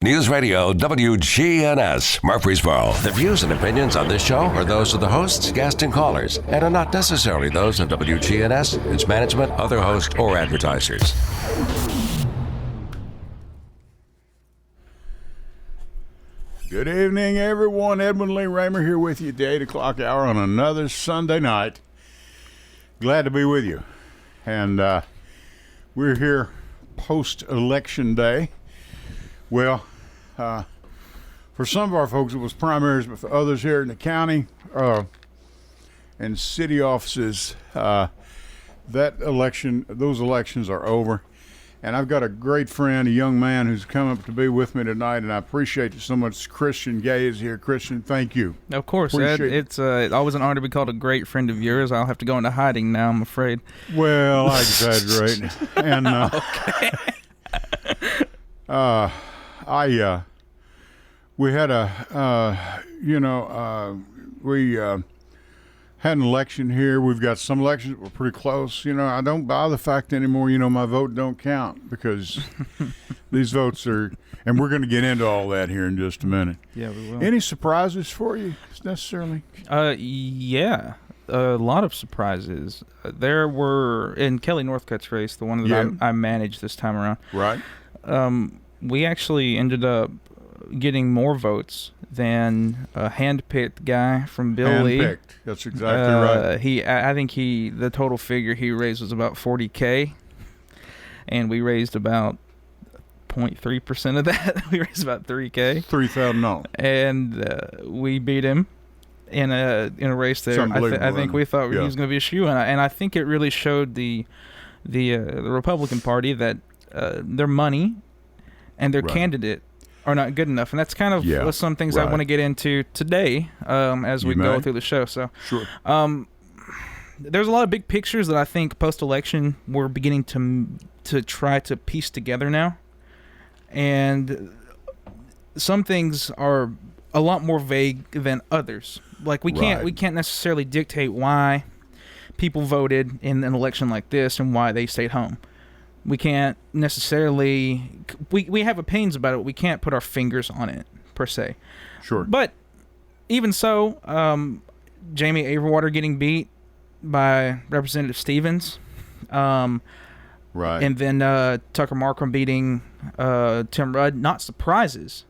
News Radio WGNS, Murfreesboro. The views and opinions on this show are those of the hosts, guests, and callers, and are not necessarily those of WGNS, its management, other hosts, or advertisers. Good evening, everyone. Edwin Lee Raymer here with you at the 8 o'clock hour on another Sunday night. Glad to be with you. And we're here post-election day. Well, for some of our folks, it was primaries, but for others here in the county and city offices, those elections are over. And I've got a great friend, a young man who's come up to be with me tonight, and I appreciate it so much. Christian Gay is here. Christian, thank you. Of course, Ed. It's always an honor to be called a great friend of yours. I'll have to go into hiding now, I'm afraid. Well, I exaggerate. And okay. We had we had an election here. We've got some elections that were pretty close. I don't buy the fact anymore, my vote don't count, because these votes are, and we're going to get into all that here in just a minute. Yeah, we will. Any surprises for you necessarily? Yeah, a lot of surprises. There were, in Kelly Northcutt's race, the one that I managed this time around. Right. We actually ended up getting more votes than a hand-picked guy from Bill Lee. Hand-picked. That's exactly right. I think the total figure he raised was about $40K, and we raised about 0.3% of that. We raised about $3K. $3,000. And we beat him in a race there. I think we thought he was going to be a shoo-in, and I think it really showed the Republican Party that their money and their candidate are not good enough, and that's kind of some things I want to get into today as we go through the show. So, sure. There's a lot of big pictures that I think post-election we're beginning to try to piece together now, and some things are a lot more vague than others. Like we can't necessarily dictate why people voted in an election like this and why they stayed home. We can't necessarily we have opinions about it. We can't put our fingers on it per se. Sure. But even so, Jamie Averwater getting beat by Representative Stevens, right, and then Tucker Markham beating Tim Rudd, not surprises,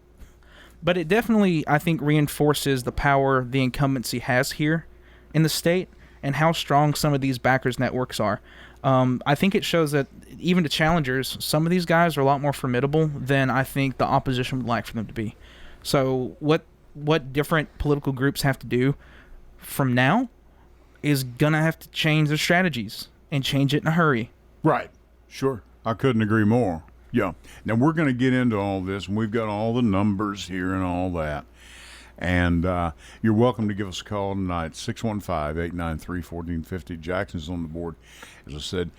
but it definitely, I think, reinforces the power the incumbency has here in the state and how strong some of these backers networks are. I think it shows that even to challengers, some of these guys are a lot more formidable than I think the opposition would like for them to be. So what different political groups have to do from now is going to have to change their strategies and change it in a hurry. Right. Sure. I couldn't agree more. Yeah. Now, we're going to get into all this, and we've got all the numbers here and all that. And you're welcome to give us a call tonight, 615-893-1450. Jackson's on the board. As I said,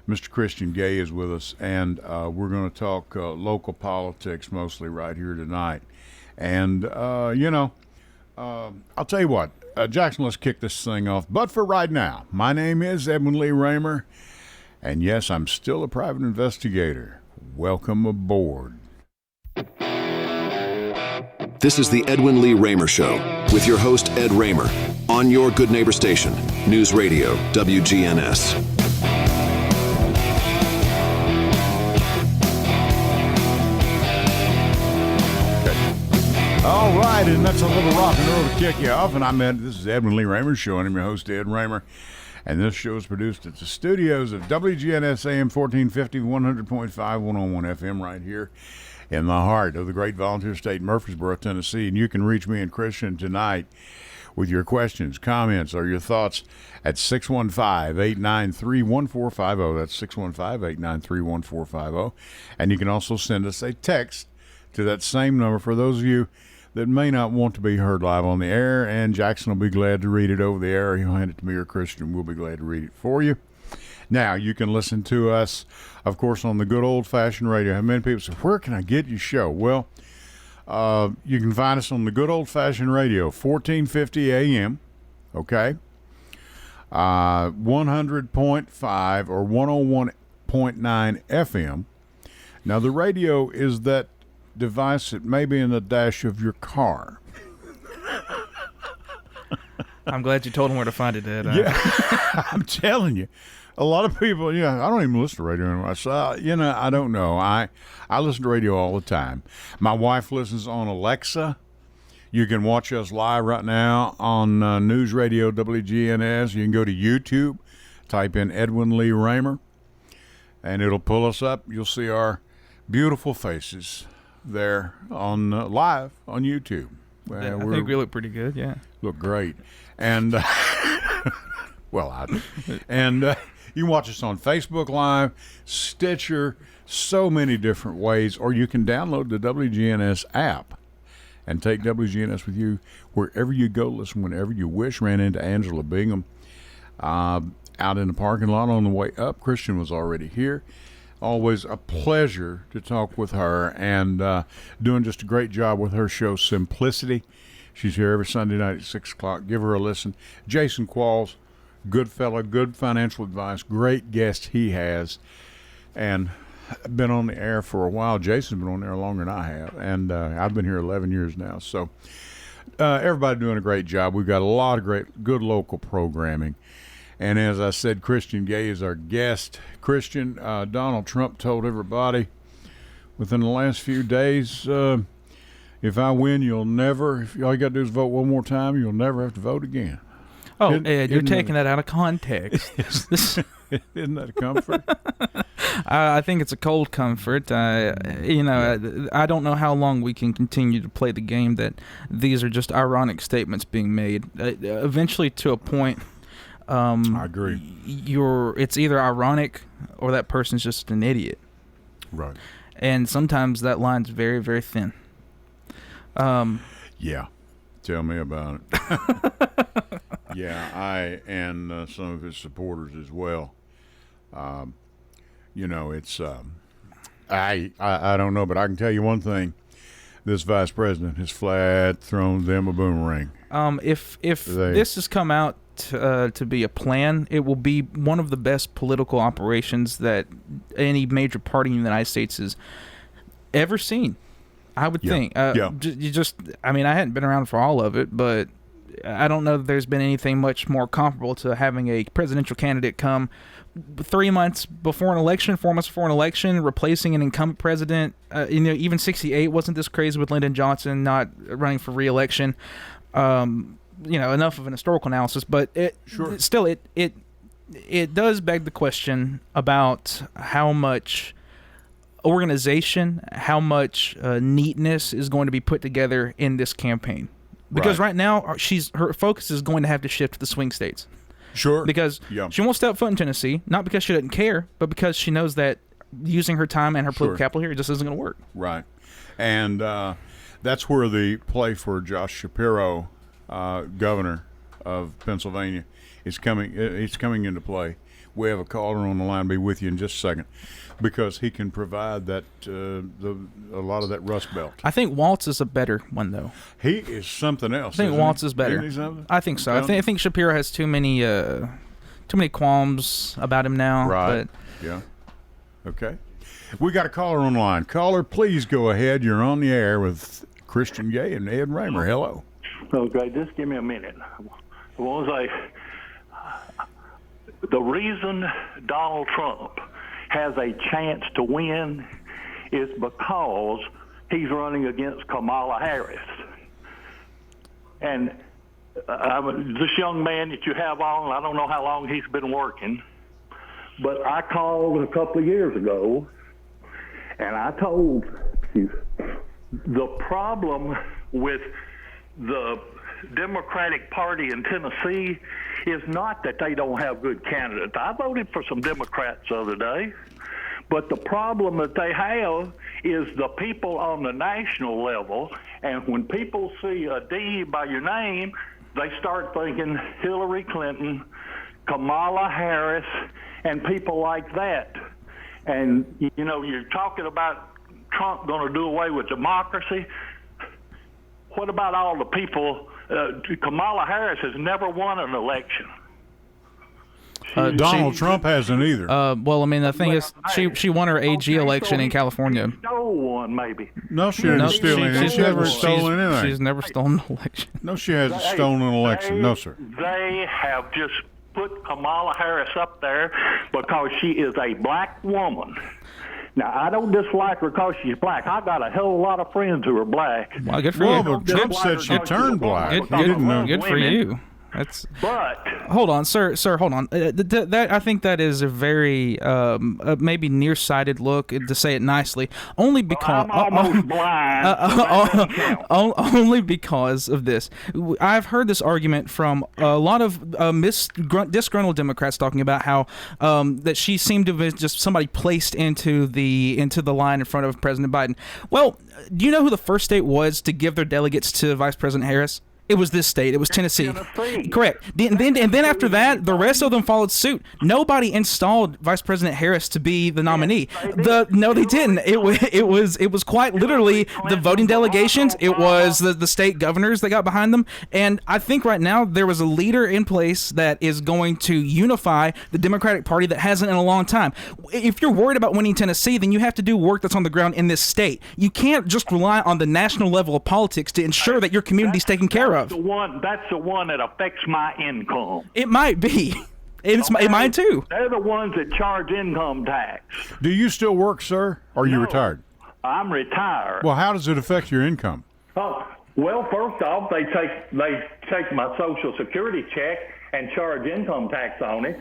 Mr. Christian Gay is with us, and we're going to talk local politics mostly right here tonight. And, I'll tell you what, Jackson, let's kick this thing off. But for right now, my name is Edwin Lee Raymer, and yes, I'm still a private investigator. Welcome aboard. This is the Edwin Lee Raymer Show with your host, Ed Raymer, on your Good Neighbor station, News Radio, WGNS. All right, and that's a little rock and roll to kick you off. And this is Edwin Lee Raymer Show, and I'm your host, Ed Raymer. And this show is produced at the studios of WGNS AM 1450, 100.5, 101 FM right here in the heart of the great volunteer state, Murfreesboro, Tennessee. And you can reach me and Christian tonight with your questions, comments, or your thoughts at 615-893-1450. That's 615-893-1450. And you can also send us a text to that same number for those of you that may not want to be heard live on the air, and Jackson will be glad to read it over the air. He'll hand it to me or Christian. We'll be glad to read it for you. Now, you can listen to us, of course, on the good old-fashioned radio. How many people say, where can I get your show? Well, you can find us on the good old-fashioned radio, 1450 AM, okay? 100.5 or 101.9 FM. Now, the radio is that device that may be in the dash of your car. I'm glad you told him where to find it, Ed. Yeah, I'm telling you. A lot of people, I don't even listen to radio anymore. So, I don't know. I listen to radio all the time. My wife listens on Alexa. You can watch us live right now on News Radio WGNS. You can go to YouTube, type in Edwin Lee Raymer, and it'll pull us up. You'll see our beautiful faces there on live on YouTube. I think we look pretty good, yeah. Look great. And, well, I do. And you can watch us on Facebook Live, Stitcher, so many different ways, or you can download the WGNS app and take WGNS with you wherever you go. Listen whenever you wish. Ran into Angela Bingham out in the parking lot on the way up. Christian was already here. Always a pleasure to talk with her, and doing just a great job with her show, Simplicity. She's here every Sunday night at 6 o'clock. Give her a listen. Jason Qualls, good fella, good financial advice, great guest he has, and been on the air for a while. Jason's been on the air longer than I have, and I've been here 11 years now. So everybody doing a great job. We've got a lot of good local programming. And as I said, Christian Gay is our guest. Christian, Donald Trump told everybody within the last few days, if I win, all you got to do is vote one more time, you'll never have to vote again. Oh, Ed, you're taking that out of context. Isn't that a comfort? I think it's a cold comfort. I don't know how long we can continue to play the game that these are just ironic statements being made. Eventually, to a point, I agree. It's either ironic or that person's just an idiot. Right. And sometimes that line's very, very thin. Yeah. Tell me about it. Yeah, and some of his supporters as well. It's I don't know, but I can tell you one thing: this vice president has flat thrown them a boomerang. If this has come out to be a plan, it will be one of the best political operations that any major party in the United States has ever seen. I would think. I hadn't been around for all of it, but I don't know that there's been anything much more comparable to having a presidential candidate come 3 months before an election, 4 months before an election, replacing an incumbent president. Even 1968 wasn't this crazy with Lyndon Johnson not running for re-election. Enough of an historical analysis, but it does beg the question about how much organization, how much neatness is going to be put together in this campaign. Because right now, her focus is going to have to shift to the swing states. Sure. Because she won't step foot in Tennessee, not because she doesn't care, but because she knows that using her time and her political capital here just isn't going to work. Right. And that's where the play for Josh Shapiro, governor of Pennsylvania, is coming. It's coming into play. We have a caller on the line. Be with you in just a second, because he can provide that a lot of that Rust Belt. I think Waltz is a better one, though. He is something else. I think Waltz is better. I think so. I think Shapiro has too many qualms about him now. Right. Yeah. Okay. We got a caller on the line. Caller, please go ahead. You're on the air with Christian Gay and Ed Raymer. Hello. Okay, just give me a minute. What was the reason Donald Trump has a chance to win is because he's running against Kamala Harris. And this young man that you have on, I don't know how long he's been working, but I called a couple of years ago, and I told you the problem with the Democratic Party in Tennessee is not that they don't have good candidates. I voted for some Democrats the other day, but the problem that they have is the people on the national level, and when people see a D by your name, they start thinking Hillary Clinton, Kamala Harris, and people like that. And, you're talking about Trump going to do away with democracy. What about all the people? Kamala Harris has never won an election. Donald Trump hasn't either. Well, I mean, the thing is, she won her AG election in California. Stole one, maybe. No, she didn't steal anything. She hasn't stolen anything. She's never stolen an election. No, she hasn't stolen an election. No, sir. They have just put Kamala Harris up there because she is a black woman. Now, I don't dislike her because she's black. I got a hell of a lot of friends who are black. Well, good for Well, you. but Trump said she turned black. Good for you. That's. But Hold on, sir. Hold on. That I think that is a very maybe nearsighted look, to say it nicely. Only because I'm almost blind. only because of this. I've heard this argument from a lot of disgruntled Democrats talking about how that she seemed to be just somebody placed into the line in front of President Biden. Well, do you know who the first state was to give their delegates to Vice President Harris? It was this state. It was Tennessee. Correct. And then after that, the rest of them followed suit. Nobody installed Vice President Harris to be the nominee. No, they didn't. It was quite literally the voting delegations. It was the state governors that got behind them. And I think right now there was a leader in place that is going to unify the Democratic Party that hasn't in a long time. If you're worried about winning Tennessee, then you have to do work that's on the ground in this state. You can't just rely on the national level of politics to ensure that your community's taken care of. That's the one that affects my income. It might be. It mine too. They're the ones that charge income tax. Do you still work, sir? Or are you retired? I'm retired. Well, how does it affect your income? Oh, well, first off, they take my Social Security check and charge income tax on it.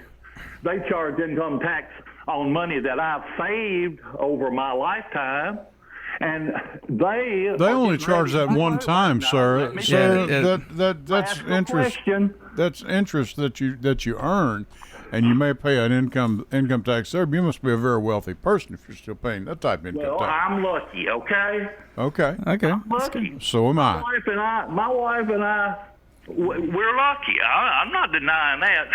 They charge income tax on money that I've saved over my lifetime. And they only charge that one time, sir. Sir, that's interest. That's interest that you earn, and you may pay an income tax there. But you must be a very wealthy person if you're still paying that type of income well, tax. I'm lucky. Okay. Okay. I'm lucky. So am I. My wife and I, we're lucky. I'm not denying that.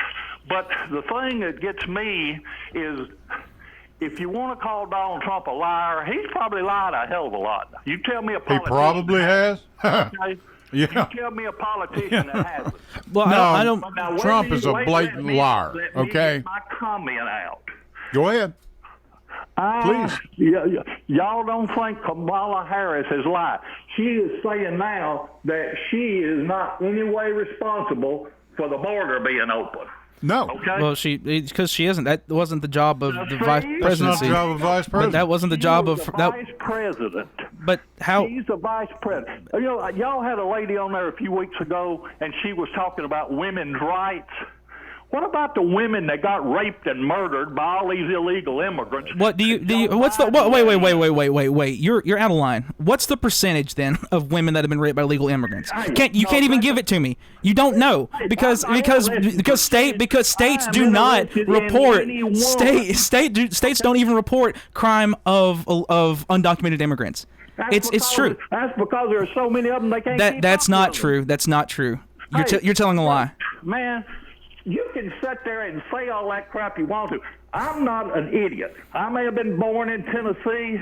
But the thing that gets me is, if you want to call Donald Trump a liar, he's probably lied a hell of a lot. You tell me a politician. He probably has. Okay? Yeah. You tell me a politician that hasn't. Well, No, I don't. Now, Trump is a blatant liar, let me okay? get my comment out. Go ahead. Please. Y'all don't think Kamala Harris has lied. She is saying now that she is not in any way responsible for the border being open. No. Okay? Well, because she isn't. That wasn't the job of the vice That's That's not presidency. the job of vice But president. that wasn't the job of the that. vice president. But how? She's the vice president. You know, y'all had a lady on there a few weeks ago, and she was talking about women's rights. What about the women that got raped and murdered by all these illegal immigrants? What do you? What's the? Wait. You're out of line. What's the percentage then of women that have been raped by illegal immigrants? Can't even give it to me. You don't know because states do not report states don't even report crime of undocumented immigrants. It's true. That's because there are so many of them they can't. That's not true. That's not true. You're telling a lie. Man, you can sit there and say all that crap you want to. I'm not an idiot. I may have been born in Tennessee.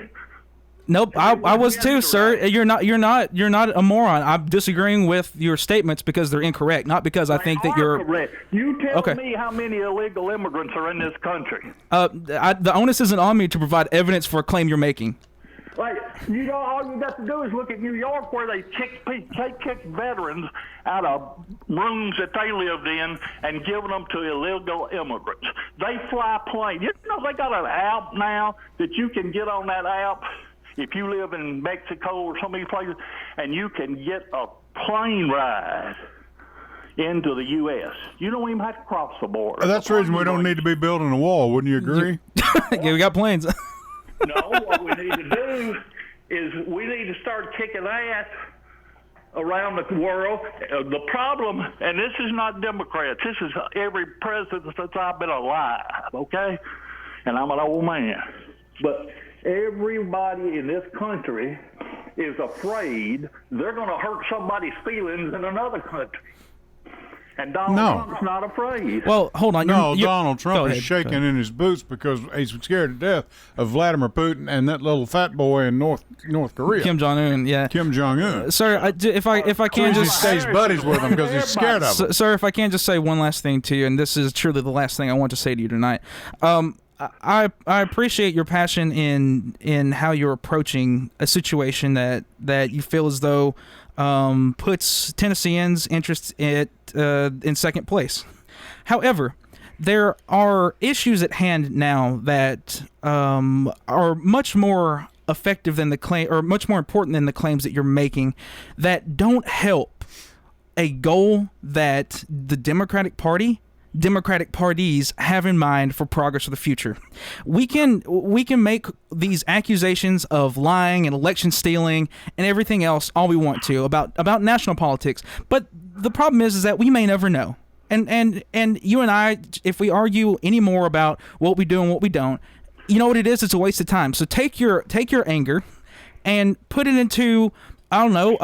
Nope, I was too, sir. You're not a moron. I'm disagreeing with your statements because they're incorrect, not because I think that you're correct. You tell me how many illegal immigrants are in this country. The onus isn't on me to provide evidence for a claim you're making. Like, you know, all you got to do is look at New York, where they kicked veterans out of rooms that they lived in and giving them to illegal immigrants. They fly planes. You know, they got an app now that you can get on that app if you live in Mexico or some of these places, and you can get a plane ride into the U.S. You don't even have to cross the border. That's the reason we don't need to be building a wall. Wouldn't you agree? Yeah, we got planes. No, what we need to do is we need to start kicking ass around the world. The problem, and this is not Democrats, this is every president since I've been alive, okay? And I'm an old man. But everybody in this country is afraid they're going to hurt somebody's feelings in another country. And Donald Trump's not afraid. Well, hold on. No, You're- Donald go Trump ahead, is shaking in his boots because he's scared to death of Vladimir Putin and that little fat boy in North Korea, Kim Jong-un, yeah. Kim Jong-un. Sir, if I can He just stays buddies with him because he's scared of him. Sir, if I can just say one last thing to you, and this is truly the last thing I want to say to you tonight. I appreciate your passion in how you're approaching a situation that you feel as though puts Tennesseans' interests in second place. However, there are issues at hand now that are much more effective than the claim, or much more important than the claims that you're making, that don't help a goal that the Democratic parties have in mind for progress of the future. We can make these accusations of lying and election stealing and everything else all we want to about national politics, but the problem is that we may never know. And you and I, if we argue any more about what we do and what we don't, you know what it is? It's a waste of time. So take your anger and put it into, I don't know,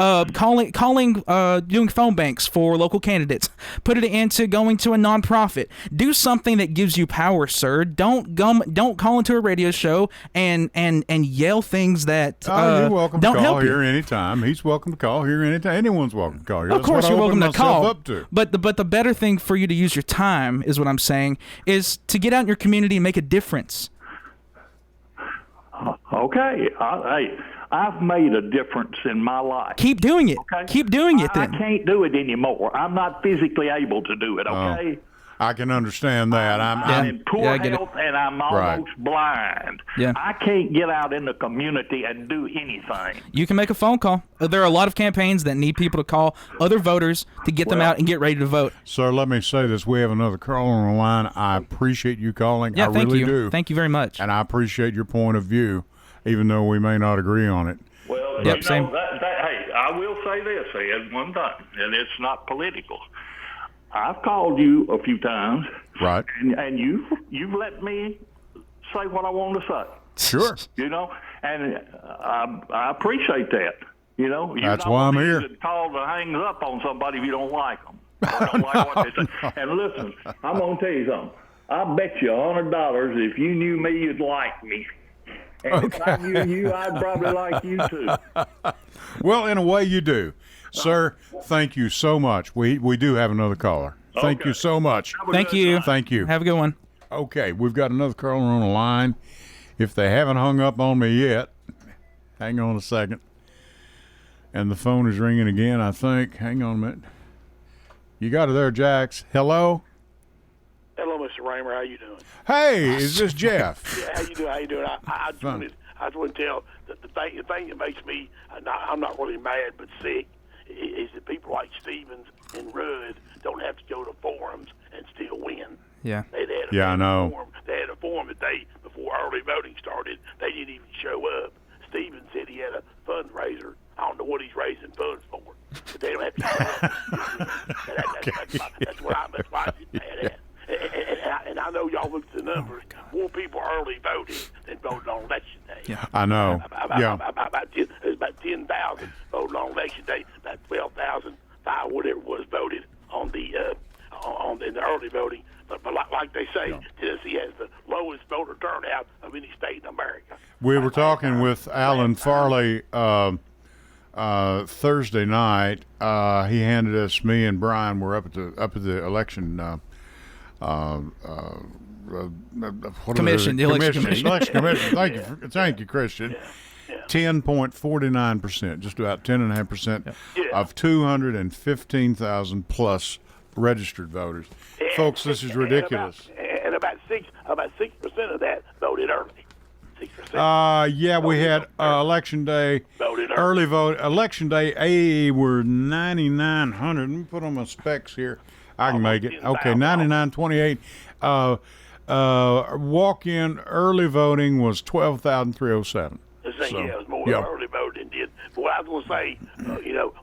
doing phone banks for local candidates. Put it into going to a nonprofit. Do something that gives you power, sir. Don't call into a radio show and yell things that you're welcome don't to call help you. here anytime. He's welcome to call here anytime. Anyone's welcome to call here. Of course, you're welcome to call. Up to. But the better thing for you to use your time is what I'm saying is to get out in your community and make a difference. Okay. Hey, I've made a difference in my life. Keep doing it. Okay? Keep doing it then. I can't do it anymore. I'm not physically able to do it, okay? I can understand that. I'm in poor I get it. health and I'm almost blind. Yeah. I can't get out in the community and do anything. You can make a phone call. There are a lot of campaigns that need people to call other voters to get them out and get ready to vote. Sir, let me say this. We have another caller on the line. I appreciate you calling. Yeah, I thank really you. do. Thank you very much. And I appreciate your point of view, even though we may not agree on it. Well, Yep, same. Hey, I will say this, Ed, one thing, and it's not political. I've called you a few times, Right. and you've let me say what I want to say. Sure. You know, and I appreciate that. You know, That's why I'm here. To call to hang up on somebody if you don't like them. Or don't like what they say. And listen, I'm gonna tell you something. I bet you $100 if you knew me, you'd like me. And if I knew you, I'd probably like you too. Well, in a way, you do. Sir, thank you so much. We do have another caller. Thank Okay. you so much. Thank you. Thank you. Have a good one. Okay, we've got another caller on the line. If they haven't hung up on me yet, hang on a second. And the phone is ringing again, I think. Hang on a minute. You got it there, Jax. Hello? Hello, Mr. Raymer. How you doing? Hey, is this Jeff? Yeah, how you doing? How you doing? I just want to tell that the thing that makes me, I'm not really mad but sick, is that people like Stevens and Rudd don't have to go to forums and still win. Yeah. Yeah, I know. Forum. They had a forum the day before early voting started. They didn't even show up. Stevens said he had a fundraiser. I don't know what he's raising funds for, but they don't have to show up. That's why I'm mad at. And I know y'all looked at the numbers. More people early voted than voted on election day. Yeah. I know. Yeah. There's about 10,000 voted on election day. About 12,000, whatever it was, voted on in the early voting. But like they say, Tennessee has the lowest voter turnout of any state in America. We were talking with Alan Farley Thursday night. He handed us, me and Brian were up at the election Commission, the election commission. Election commission. Thank you, Christian. 10.49%, just about 10.5% of 215,000 plus registered voters. Folks, this is ridiculous. And about 6% of that voted early. 6%. Yeah, we had election day, early vote. Election day, we're 9,900. Let me put on my specs here. I can make it. Okay, 99.28. Walk-in early voting was 12,307. It was more early voting did. But what I was going to say,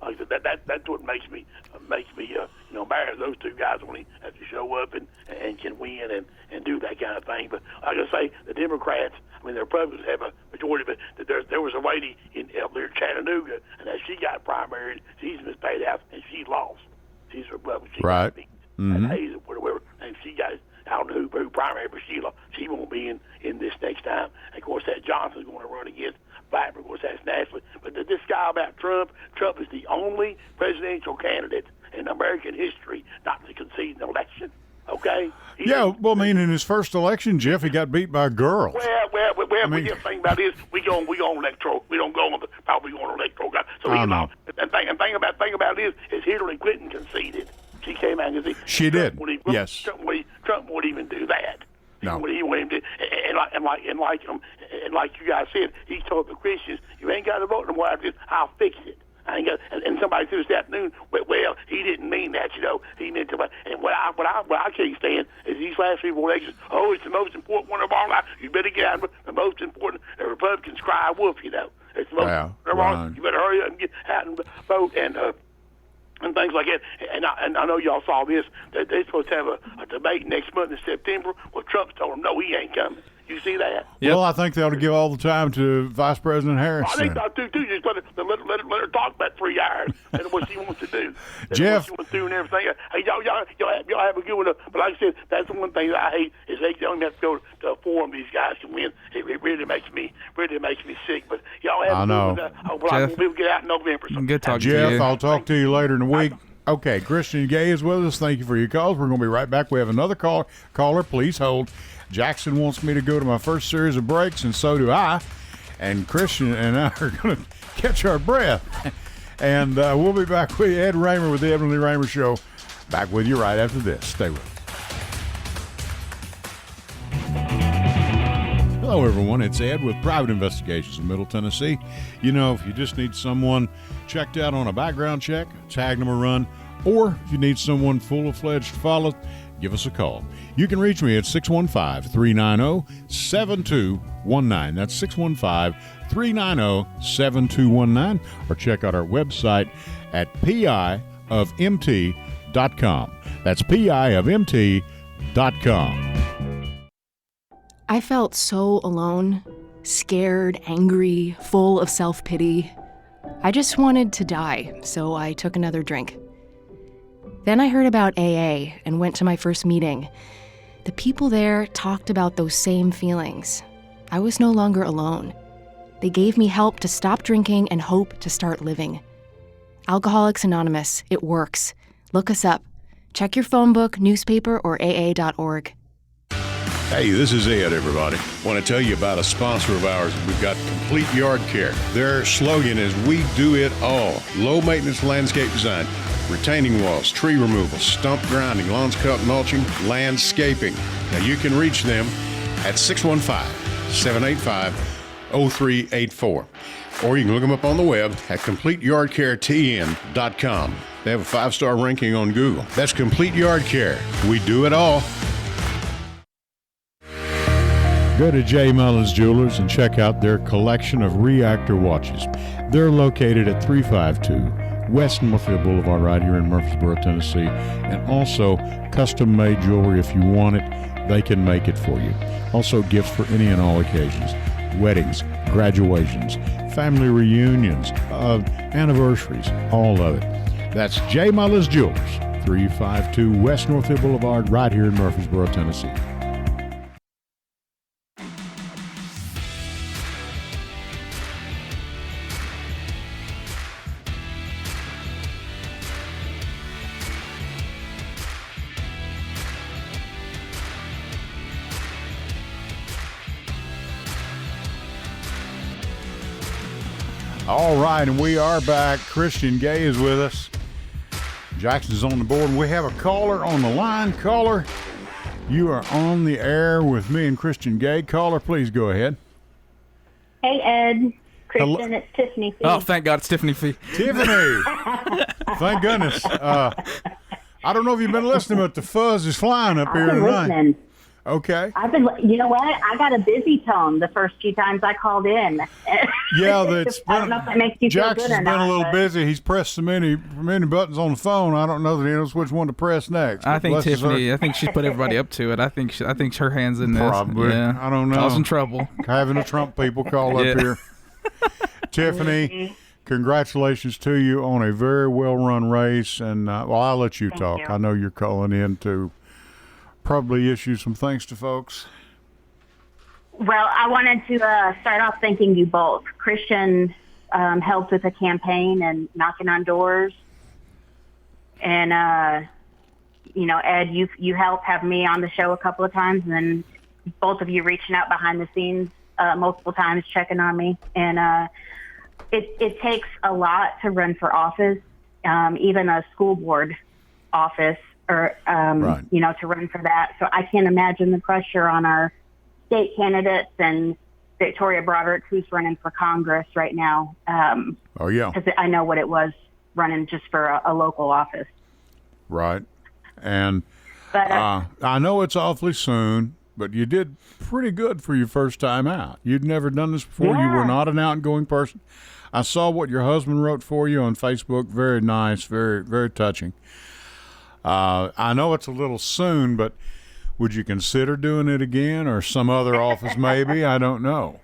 like I said, that's what makes me embarrassed. Those two guys when they have to show up and can win and do that kind of thing. But like I say, the Democrats, the Republicans have a majority, but there was a lady up there in Chattanooga, and as she got primaried, she's Miss Paid Out, and she lost. She's a Republican. Right. Mm-hmm. Hazel, whatever. And she got, I don't know who primary, but she won't be in this next time. And of course, that Johnson's going to run against Blackburn. Of course, that's nationally. But this guy about Trump is the only presidential candidate in American history not to concede an election. Okay? Yeah, well, I mean, in his first election, Jeff, he got beat by a girl. Well, the thing about this, we go on electoral. We don't go on probably on electoral. So I know. And thing about this is Hillary Clinton conceded. She came out and said She did. Yes. Trump wouldn't even do that. No. He wouldn't even do, and like you guys said, he told the Christians, "You ain't got to vote no more after this. I'll fix it." I ain't got, and somebody said this afternoon, well, he didn't mean that, He meant to. And what I can't stand is these last few elections. Oh, it's the most important one of our life. You better get out of the most important. The Republicans cry wolf, It's the most. Yeah, right. You better hurry up and get out and vote and things like that. And I know y'all saw this. That they're supposed to have a debate next month in September. Well, Trump's told them no, he ain't coming. You see that? Yep. Well, I think they ought to give all the time to Vice President Harris. I think so too. Just let her talk about 3 hours and what she wants to do. Jeff, what she wants to do and everything. Hey, y'all have a good one. But like I said, that's the one thing that I hate is they don't have to go to a forum. These guys can win. It really makes me sick. But y'all have a good one. Well, we'll get out in November. Good talking to Jeff, you. I'll talk to you later in the week. Okay, Christian Gay is with us. Thank you for your calls. We're going to be right back. We have another caller. Please hold. Jackson wants me to go to my first series of breaks, and so do I. And Christian and I are going to catch our breath. And we'll be back with Ed Raymer with the Edwin Lee Raymer Show. Back with you right after this. Stay with us. Hello, everyone. It's Ed with Private Investigations in Middle Tennessee. If you just need someone checked out on a background check, tag them a run, or if you need someone full-fledged to follow, give us a call. You can reach me at 615-390-7219. That's 615-390-7219. Or check out our website at piofmt.com. That's piofmt.com. I felt so alone, scared, angry, full of self-pity. I just wanted to die, so I took another drink. Then I heard about AA and went to my first meeting. The people there talked about those same feelings. I was no longer alone. They gave me help to stop drinking and hope to start living. Alcoholics Anonymous, it works. Look us up. Check your phone book, newspaper, or aa.org. Hey, this is Ed, everybody. Want to tell you about a sponsor of ours. We've got Complete Yard Care. Their slogan is, "We do it all." Low-maintenance landscape design, retaining walls, tree removal, stump grinding, lawns cut, mulching, landscaping. Now, you can reach them at 615-785-0384. Or you can look them up on the web at CompleteYardCareTN.com. They have a 5-star ranking on Google. That's Complete Yard Care. We do it all. Go to J. Mullins Jewelers and check out their collection of reactor watches. They're located at 352 West Northfield Boulevard right here in Murfreesboro, Tennessee. And also custom-made jewelry. If you want it, they can make it for you. Also gifts for any and all occasions. Weddings, graduations, family reunions, anniversaries, all of it. That's J. Mullins Jewelers, 352 West Northfield Boulevard right here in Murfreesboro, Tennessee. All right, and we are back. Christian Gay is with us. Jackson's on the board, and we have a caller on the line. Caller, you are on the air with me and Christian Gay. Caller, please go ahead. Hey, Ed. Christian, Hello. It's Tiffany Fee. Oh, thank God it's Tiffany Fee. Tiffany! Thank goodness. I don't know if you've been listening, but the fuzz is flying up here I've been tonight. listening. Okay. You know what? I got a busy tone the first few times I called in. Yeah, that's I don't know if that makes you Jackson's feel good or been not, a little but- busy. He's pressed so many buttons on the phone. I don't know that he knows which one to press next. I think Bless his heart. Tiffany. I think she's put everybody up to it. I think her hands in this. Probably. Yeah. I don't know. Causing trouble. Having the Trump people call up Yeah. here. Tiffany, congratulations to you on a very well-run race. And, well, I'll let you talk. you. I know you're calling in to probably issue some thanks to folks. Well, I wanted to start off thanking you both. Christian helped with the campaign and knocking on doors. And, Ed, you helped have me on the show a couple of times, and then both of you reaching out behind the scenes multiple times, checking on me. And it takes a lot to run for office, even a school board office, or, Right. to run for that. So I can't imagine the pressure on our state candidates and Victoria Broderick, who's running for Congress right now. Oh, yeah. Because I know what it was running just for a local office. Right. And But I know it's awfully soon, but you did pretty good for your first time out. You'd never done this before. You were Yeah. not an outgoing person. I saw what your husband wrote for you on Facebook. Very nice, very, very touching. I know it's a little soon, but would you consider doing it again, or some other office maybe? I don't know.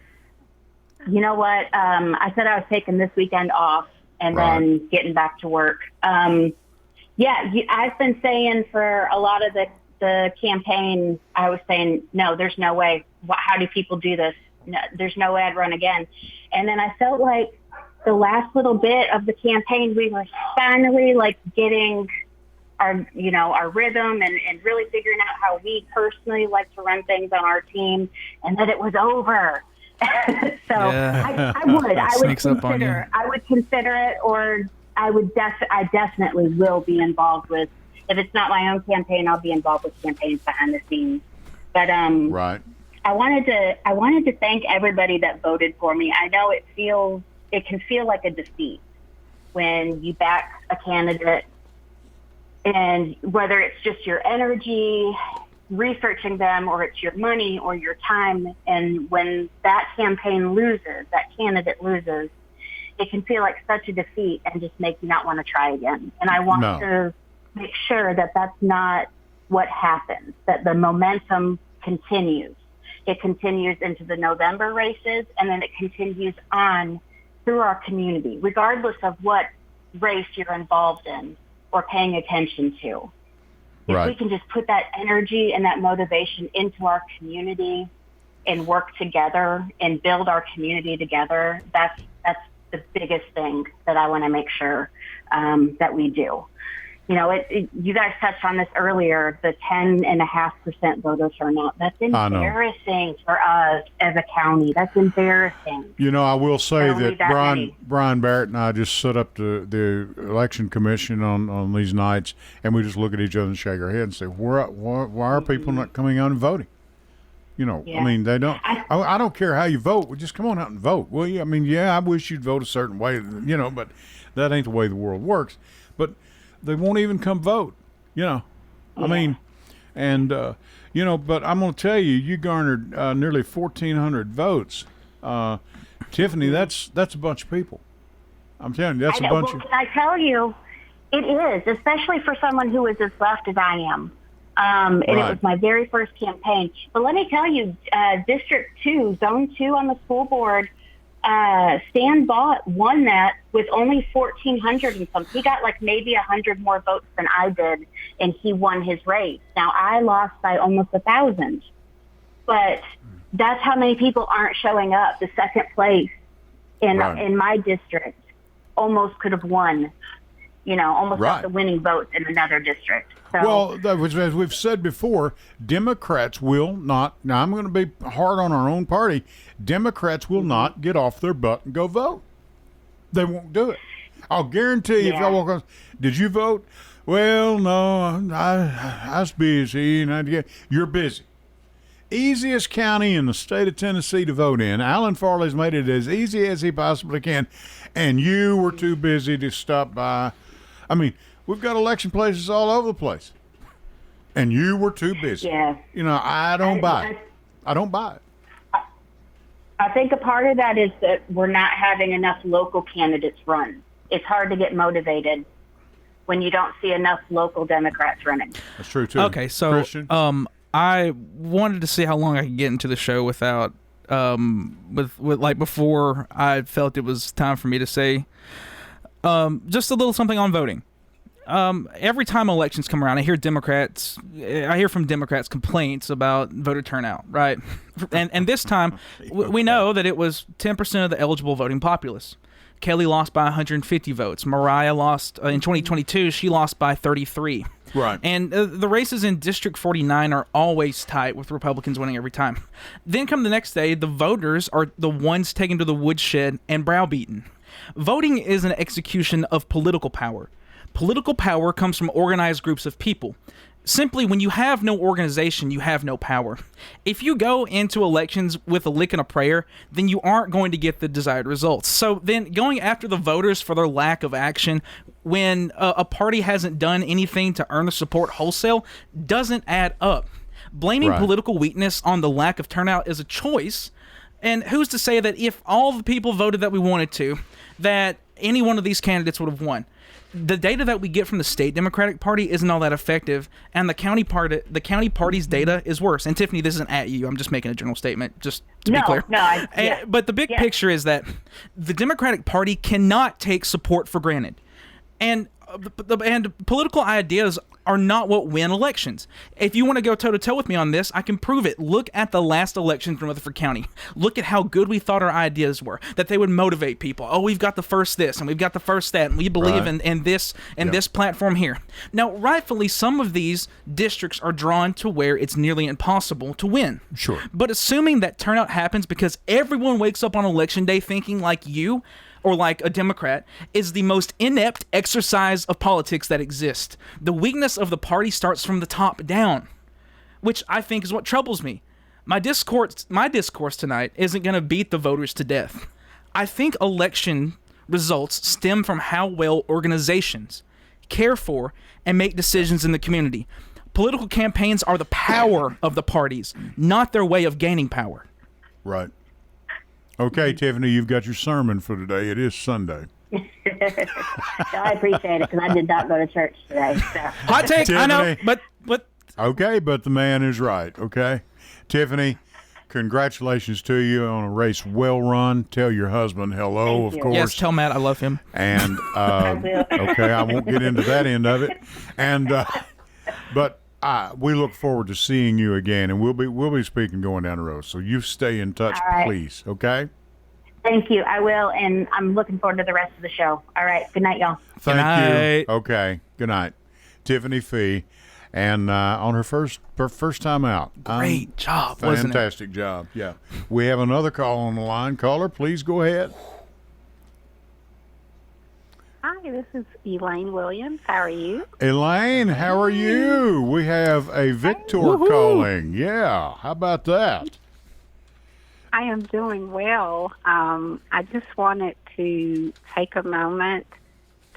you know what? I said I was taking this weekend off and Right. then getting back to work. I've been saying for a lot of the campaign, I was saying, no, there's no way. How do people do this? No, there's no way I'd run again. And then I felt like the last little bit of the campaign, we were finally like getting our rhythm and really figuring out how we personally like to run things on our team, and that it was over. So Yeah. I would Sneaks up on you. consider it, or I definitely will be involved with. If it's not my own campaign, I'll be involved with campaigns behind the scenes. But Right. I wanted to thank everybody that voted for me. I know it can feel like a defeat when you back a candidate, and whether it's just your energy researching them, or it's your money or your time, and when that candidate loses, it can feel like such a defeat and just make you not want to try again. And I want No. to make sure that that's not what happens, that the momentum continues. It continues into the November races, and then it continues on through our community, regardless of what race you're involved in or paying attention to. If Right. we can just put that energy and that motivation into our community and work together and build our community together, that's the biggest thing that I want to make sure that we do. You guys touched on this earlier, the 10.5% voter turnout. That's I know. embarrassing for us as a county. That's embarrassing. I will say Don't that need that many. Brian Barrett and I just set up the election commission on these nights, and we just look at each other and shake our head and say, why are people not coming out and voting? Yeah. I mean, they don't. I don't care how you vote. Well, just come on out and vote. Well, yeah, I mean, I wish you'd vote a certain way, but that ain't the way the world works. But they won't even come vote, I mean, and, but I'm going to tell you, you garnered nearly 1,400 votes. Tiffany, that's a bunch of people. I'm telling you, that's a bunch of. Can I tell you, it is, especially for someone who is as left as I am. And Right. it was my very first campaign. But let me tell you, District 2, Zone 2 on the school board, Stan Bott won that with only 1,400 and something. He got like maybe 100 more votes than I did, and he won his race. Now, I lost by almost 1,000. But that's how many people aren't showing up. The second place in my district almost could have won, almost Right. got the winning votes in another district. So, Well, as we've said before, Democrats will not. Now, I'm going to be hard on our own party. Democrats will not get off their butt and go vote. They won't do it. I'll guarantee you, if y'all walk on, did you vote? Well, no, I was busy. And you're busy. Easiest county in the state of Tennessee to vote in. Alan Farley's made it as easy as he possibly can, and you were too busy to stop by. I mean, we've got election places all over the place, and you were too busy. yeah. I don't buy it. I don't buy it. I think a part of that is that we're not having enough local candidates run. It's hard to get motivated when you don't see enough local Democrats running. That's true too. Okay, so Christian? I wanted to see how long I could get into the show without with like before I felt it was time for me to say just a little something on voting. Every time elections come around, I hear from Democrats complaints about voter turnout, right? And this time, we know that it was 10% of the eligible voting populace. Kelly lost by 150 votes. Mariah lost in 2022. She lost by 33. Right. And the races in District 49 are always tight, with Republicans winning every time. Then come the next day, the voters are the ones taken to the woodshed and browbeaten. Voting is an execution of political power. Political power comes from organized groups of people. Simply, when you have no organization, you have no power. If you go into elections with a lick and a prayer, then you aren't going to get the desired results. So then going after the voters for their lack of action when a party hasn't done anything to earn the support wholesale doesn't add up. Blaming political weakness on the lack of turnout is a choice. And who's to say that if all the people voted that we wanted to, that any one of these candidates would have won? The data that we get from the state Democratic Party isn't all that effective, and the county party's data is worse. And Tiffany, this isn't at you. I'm just making a general statement, just to be clear. But the big picture is that the Democratic Party cannot take support for granted, and political ideas are not what win elections. If you want to go toe-to-toe with me on this, I can prove it. Look at the last election in Rutherford County. Look at how good we thought our ideas were, that they would motivate people. Oh, we've got the first this, and we've got the first that, and we believe in this and this platform here. Now, rightfully, some of these districts are drawn to where it's nearly impossible to win. Sure. But assuming that turnout happens because everyone wakes up on election day thinking like you, or like a Democrat, is the most inept exercise of politics that exists. The weakness of the party starts from the top down, which I think is what troubles me. My discourse tonight isn't going to beat the voters to death. I think election results stem from how well organizations care for and make decisions in the community. Political campaigns are the power of the parties, not their way of gaining power. Right. Okay, Tiffany, you've got your sermon for today. It is Sunday. I appreciate it because I did not go to church today. So. Hot take, Tiffany, I know, but... Okay, but the man is right, okay? Tiffany, congratulations to you on a race well run. Tell your husband hello, of course. Yes, tell Matt I love him. And, okay, I won't get into that end of it. And, but... we look forward to seeing you again, and we'll be speaking going down the road. So you stay in touch, please. Okay. Thank you. I will, and I'm looking forward to the rest of the show. All right. Good night, y'all. Thank you. Okay. Good night, Tiffany Fee, and on her first time out. Great job, wasn't it? Fantastic job. Yeah. We have another call on the line. Caller, please go ahead. Hi, this is Elaine Williams. How are you? Elaine, how are you? We have a Victor calling. Yeah, how about that? I am doing well. I just wanted to take a moment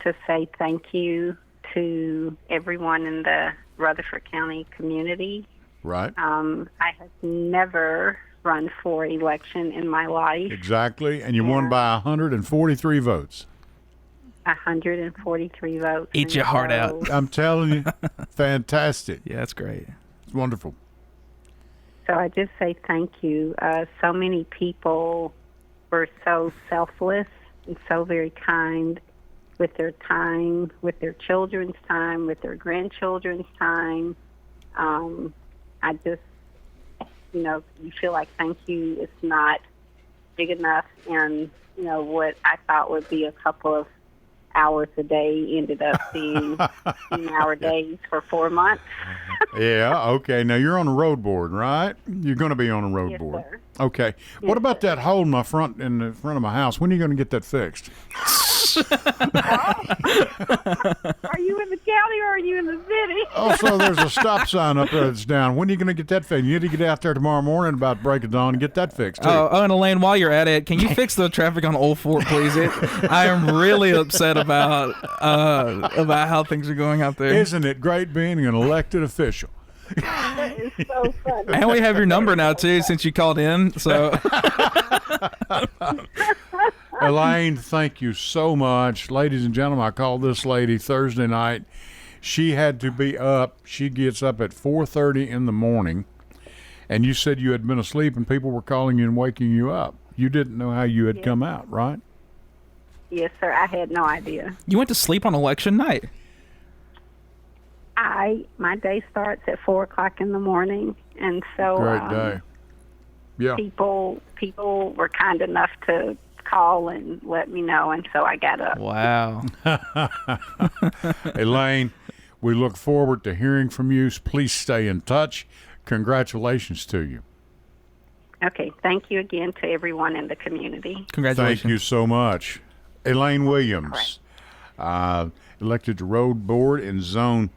to say thank you to everyone in the Rutherford County community. Right. I have never run for election in my life. Exactly, and you won by 143 votes. 143 votes. Eat your heart out. I'm telling you, fantastic. Yeah, that's great. It's wonderful. So I just say thank you. So many people were so selfless and so very kind with their time, with their children's time, with their grandchildren's time. I just, you feel like thank you is not big enough. And, what I thought would be a couple of hours a day ended up being 10-hour days for 4 months. Yeah, okay. Now, you're on a road board, right? You're going to be on a road board. Sir. Okay. What about that hole in the front of my house? When are you going to get that fixed? Are you in the county or are you in the city? Also, there's a stop sign up there that's down. When are you going to get that fixed? You need to get out there tomorrow morning about break of dawn and get that fixed, too. Oh, and Elaine, while you're at it, can you fix the traffic on Old Fort, please? I am really upset about how things are going out there. Isn't it great being an elected official? That is so funny. And we have your number now, too, since you called in. So, Elaine, thank you so much. Ladies and gentlemen, I called this lady Thursday night. She had to be up. She gets up at 4:30 in the morning, And you said you had been asleep and people were calling you and waking you up. You didn't know how you had come out, right? Yes, sir. I had no idea. You went to sleep on election night. My day starts at 4:00 in the morning, and so Great day. Yeah. people were kind enough to call and let me know, and so I got up. Wow. Elaine, we look forward to hearing from you. Please stay in touch. Congratulations to you. Okay, thank you again to everyone in the community. Congratulations. Thank you so much. Elaine Williams, elected to road board in zone,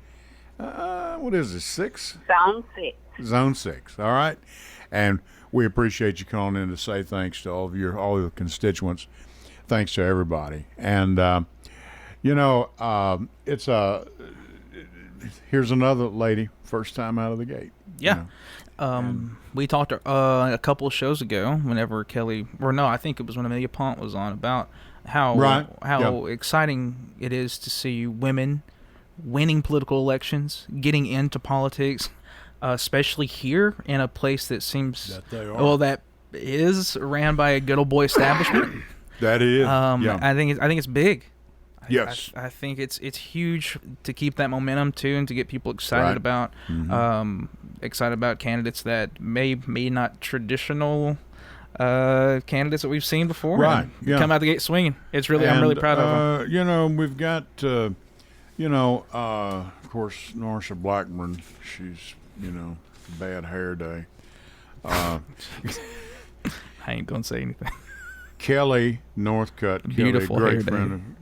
what is it, 6? Zone 6. Zone 6, all right. And we appreciate you calling in to say thanks to all your constituents. Thanks to everybody. And, it's here's another lady, first time out of the gate. Yeah. We talked a couple of shows ago whenever I think it was when Amelia Pont was on, about how exciting it is to see women winning political elections, getting into politics, especially here in a place that seems that is ran by a good old boy establishment. That is. I think it's big. Yes. I think it's huge to keep that momentum too, and to get people excited about candidates that may not traditional candidates that we've seen before. Right. Come out the gate swinging. I'm really proud of them. We've got of course, Marsha Blackburn. She's bad hair day. I ain't gonna say anything. Kelly Northcutt, Beautiful Kelly, hair great friend.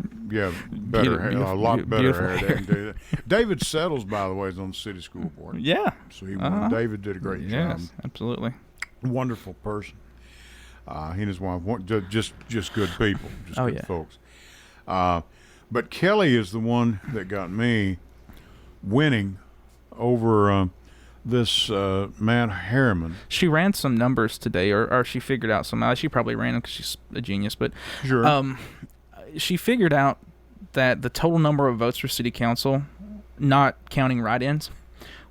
Better hair, a lot better hair. They can do that. David Settles, by the way, is on the city school board. Yeah. So David did a great job. Yes, absolutely. Wonderful person. He and his wife, just good people, good folks. But Kelly is the one that got me winning over this Matt Harriman. She ran some numbers today, or she figured out some. She probably ran them because she's a genius. But sure. She figured out that the total number of votes for city council, not counting write-ins,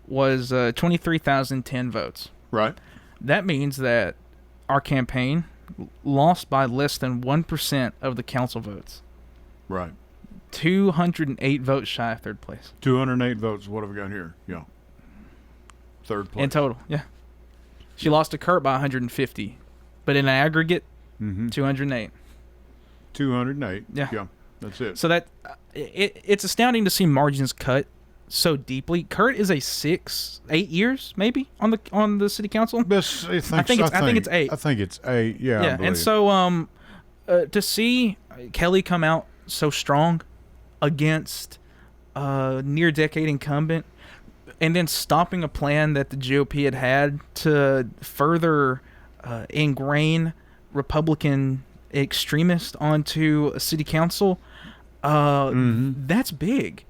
was 23,010 votes. Right. That means that our campaign lost by less than 1% of the council votes. Right. 208 votes shy of third place. 208 votes. What have we got here? Yeah. Third place. In total, yeah. She lost to Kurt by 150. But in aggregate, 208. 208. Yeah. That's it. So that it's astounding to see margins cut so deeply. Kurt is 8 years maybe on the city council. I think it's 8. I think it's 8. Yeah. Yeah, and so to see Kelly come out so strong against near decade incumbent, and then stopping a plan that the GOP had to further ingrain Republican extremists onto a city council, that's big.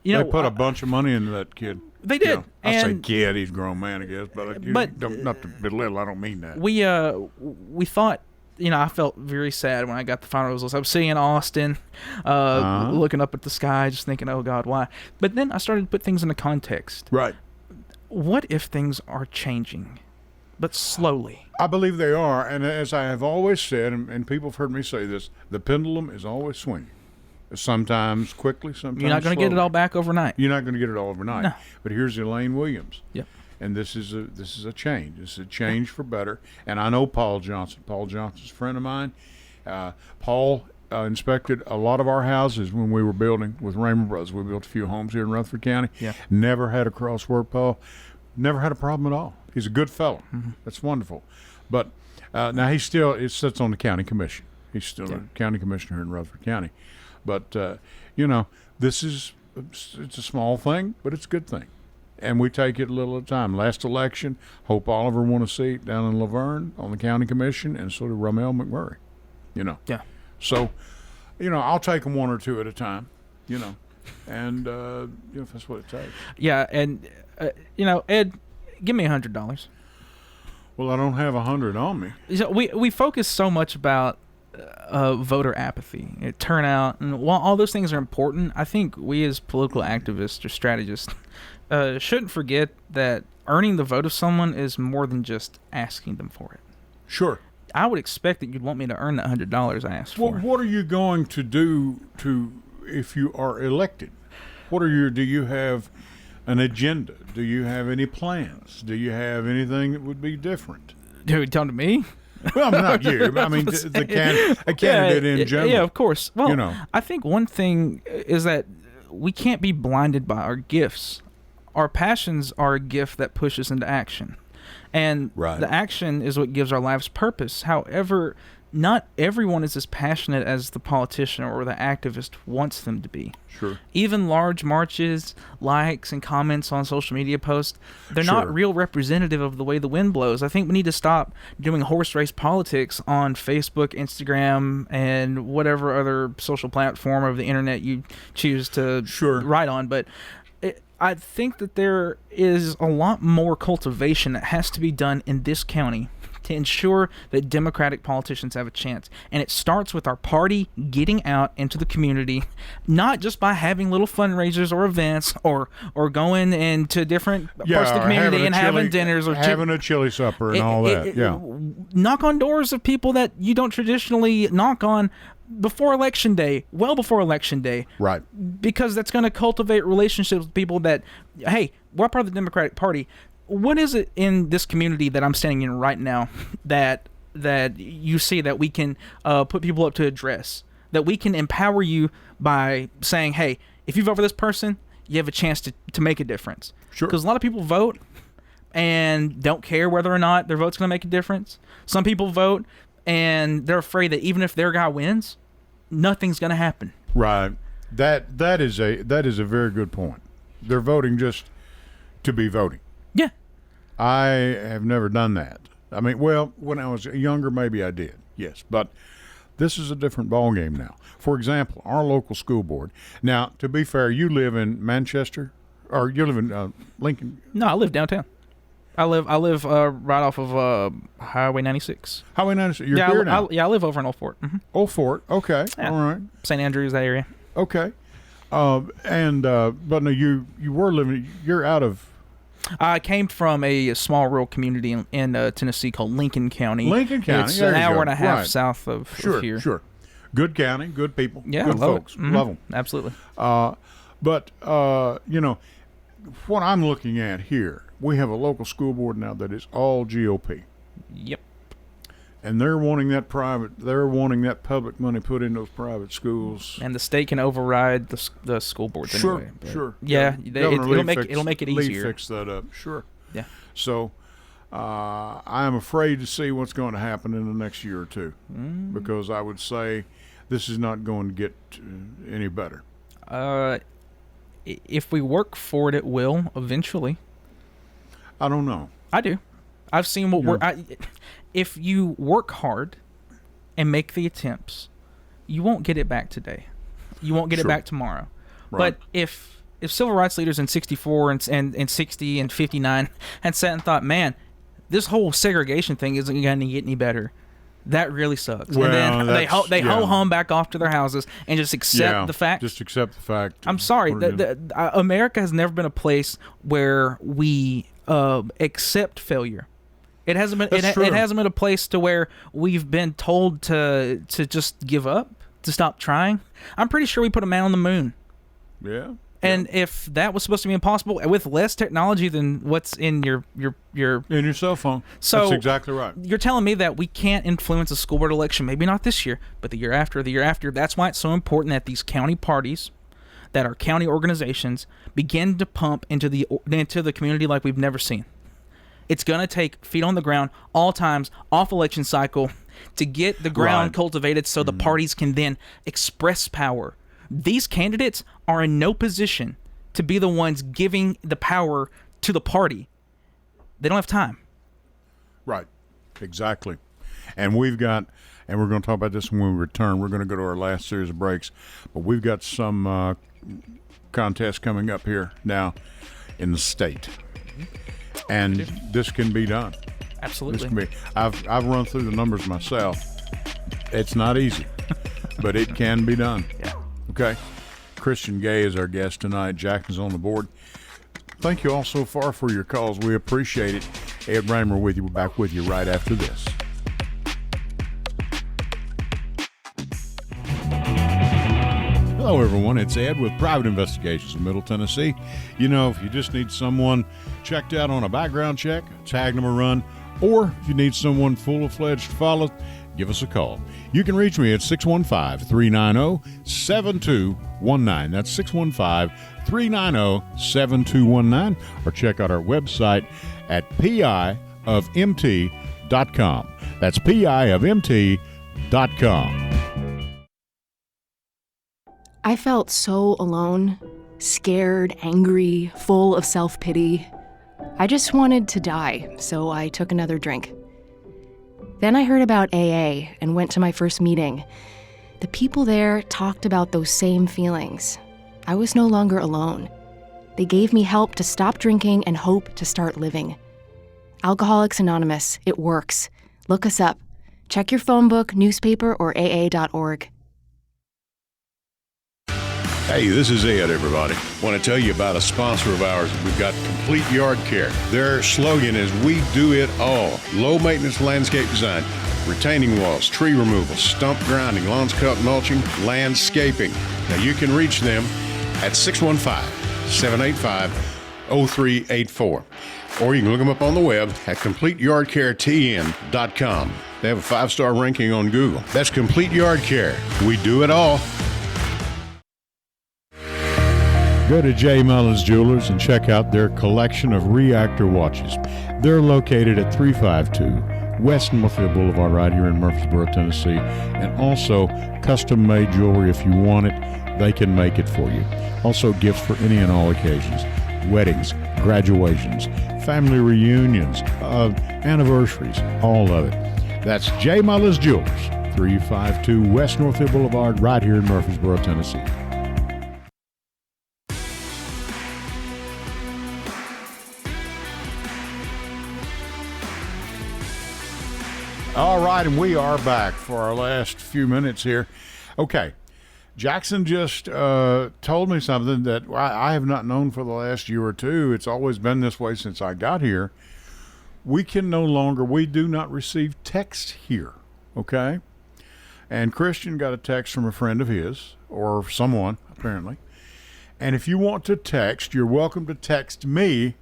They put a bunch of money into that kid. They did. I say kid, he's a grown man, I guess, but not to belittle, I don't mean that. We thought, I felt very sad when I got the final results. I was sitting in Austin, looking up at the sky, just thinking, oh God, why? But then I started to put things into context. Right. What if things are changing, but slowly? I believe they are, and as I have always said, and people have heard me say this, the pendulum is always swinging. Sometimes quickly, sometimes You're not going to get it all back overnight. You're not going to get it all overnight. No. But here's Elaine Williams. Yep. And this is a change. This is a change for better. And I know Paul Johnson. Paul Johnson's a friend of mine. Paul inspected a lot of our houses when we were building with Raymer Brothers. We built a few homes here in Rutherford County. Yeah. Never had a crossword, Paul. Never had a problem at all. He's a good fellow. Mm-hmm. That's wonderful. But now he sits on the county commission. He's still a county commissioner in Rutherford County. But, it's a small thing, but it's a good thing. And we take it a little at a time. Last election, Hope Oliver won a seat down in Laverne on the county commission, and so did Ramel McMurray, Yeah. So, I'll take them one or two at a time, and, if that's what it takes. Yeah, and, Ed, give me $100. Well, I don't have 100 on me. So we focus so much about voter apathy, turnout, and while all those things are important, I think we as political activists or strategists shouldn't forget that earning the vote of someone is more than just asking them for it. Sure. I would expect that you'd want me to earn that $100 I asked for. Well, what are you going to do if you are elected? Do you have an agenda? Do you have any plans? Do you have anything that would be different? Dude, talking to me? Well, not you. I mean, a candidate in general. Yeah, of course. Well, I think one thing is that we can't be blinded by our gifts. Our passions are a gift that pushes into action. And the action is what gives our lives purpose. However, not everyone is as passionate as the politician or the activist wants them to be. Sure. Even large marches, likes, and comments on social media posts, they're not real representative of the way the wind blows. I think we need to stop doing horse race politics on Facebook, Instagram, and whatever other social platform of the internet you choose to write on. But I think that there is a lot more cultivation that has to be done in this county to ensure that Democratic politicians have a chance. And it starts with our party getting out into the community, not just by having little fundraisers or events or going into different parts of the community and having dinners or having a chili supper and all that. Knock on doors of people that you don't traditionally knock on before election day, well before election day. Right. Because that's going to cultivate relationships with people that, hey, we're part of the Democratic Party. What is it in this community that I'm standing in right now that you see that we can put people up to address, that we can empower you by saying, hey, if you vote for this person, you have a chance to make a difference. Sure. Because a lot of people vote and don't care whether or not their vote's going to make a difference. Some people vote and they're afraid that even if their guy wins, nothing's going to happen. Right. That is a very good point. They're voting just to be voting. Yeah. I have never done that. I mean, well, when I was younger, maybe I did. Yes, but this is a different ballgame now. For example, our local school board. Now, to be fair, you live in Manchester, or you live in Lincoln? No, I live downtown. I live right off of Highway 96. Highway 96. You're here now. I live over in Old Fort. Mm-hmm. Old Fort. Okay. Yeah. All right. St. Andrews, that area. Okay. But no, you were living. You're out of. I came from a small rural community in Tennessee called Lincoln County. Lincoln County. It's an hour and a half south of here. Sure. Good county, good people, yeah, good folks. Mm-hmm. Love them. Absolutely. But what I'm looking at here, we have a local school board now that is all GOP. Yep. And they're wanting that public money put in those private schools. And the state can override the school boards anyway. Sure. Yeah, it'll make it easier. Lee fix that up. Sure. Yeah. So I'm afraid to see what's going to happen in the next year or two, because I would say this is not going to get any better. If we work for it, it will eventually. I don't know. I do. I've seen if you work hard and make the attempts, you won't get it back today. You won't get it back tomorrow. Right. But if civil rights leaders in 64 and 60 and 59 had sat and thought, man, this whole segregation thing isn't going to get any better, that really sucks. Well, and then they ho-hum back off to their houses and just accept the fact. Just accept the fact. I'm sorry. America has never been a place where we accept failure. It hasn't been. It hasn't been a place to where we've been told to just give up, to stop trying. I'm pretty sure we put a man on the moon. Yeah. And if that was supposed to be impossible with less technology than what's in your in your cell phone, so that's exactly right. You're telling me that we can't influence a school board election, maybe not this year, but the year after. That's why it's so important that these county parties, that our county organizations, begin to pump into the community like we've never seen. It's going to take feet on the ground, all times, off election cycle, to get the ground cultivated so the parties can then express power. These candidates are in no position to be the ones giving the power to the party. They don't have time. Right. Exactly. And we're going to talk about this when we return. We're going to go to our last series of breaks. But we've got some contests coming up here now in the state. And this can be done. Absolutely. This can be. I've run through the numbers myself. It's not easy, but it can be done. Yeah. Okay. Christian Gay is our guest tonight. Jackson's on the board. Thank you all so far for your calls. We appreciate it. Ed Raymer with you. We're back with you right after this. Hello, everyone. It's Ed with Private Investigations in Middle Tennessee. You know, if you just need someone checked out on a background check, tag them a run, or if you need someone full-fledged to follow, give us a call. You can reach me at 615-390-7219. That's 615-390-7219. Or check out our website at piofmt.com. That's piofmt.com. I felt so alone, scared, angry, full of self-pity. I just wanted to die, so I took another drink. Then I heard about AA and went to my first meeting. The people there talked about those same feelings. I was no longer alone. They gave me help to stop drinking and hope to start living. Alcoholics Anonymous, it works. Look us up. Check your phone book, newspaper, or aa.org. Hey, this is Ed, everybody. Want to tell you about a sponsor of ours. We've got Complete Yard Care. Their slogan is, we do it all. Low maintenance landscape design, retaining walls, tree removal, stump grinding, lawns cut, mulching, landscaping. Now you can reach them at 615-785-0384. Or you can look them up on the web at CompleteYardCareTN.com. They have a 5-star ranking on Google. That's Complete Yard Care. We do it all. Go to J. Mullins Jewelers and check out their collection of reactor watches. They're located at 352 West Northfield Boulevard right here in Murfreesboro, Tennessee. And also custom-made jewelry. If you want it, they can make it for you. Also gifts for any and all occasions. Weddings, graduations, family reunions, anniversaries, all of it. That's J. Mullins Jewelers, 352 West Northfield Boulevard right here in Murfreesboro, Tennessee. All right, and we are back for our last few minutes here. Okay, Jackson just told me something that I have not known for the last year or two. It's always been this way since I got here. We do not receive text here, okay? And Christian got a text from a friend of his, or someone, apparently. And if you want to text, you're welcome to text me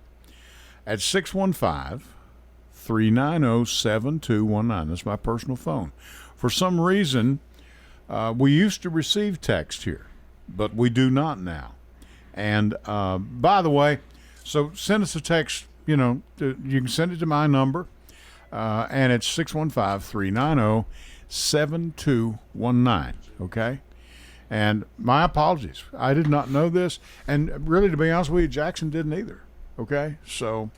at 615-390-7219. That's my personal phone. For some reason, we used to receive text here, but we do not now. And by the way, so send us a text, you can send it to my number, and it's 615-390-7219, okay? And my apologies. I did not know this, and really, to be honest with you, Jackson didn't either, okay? So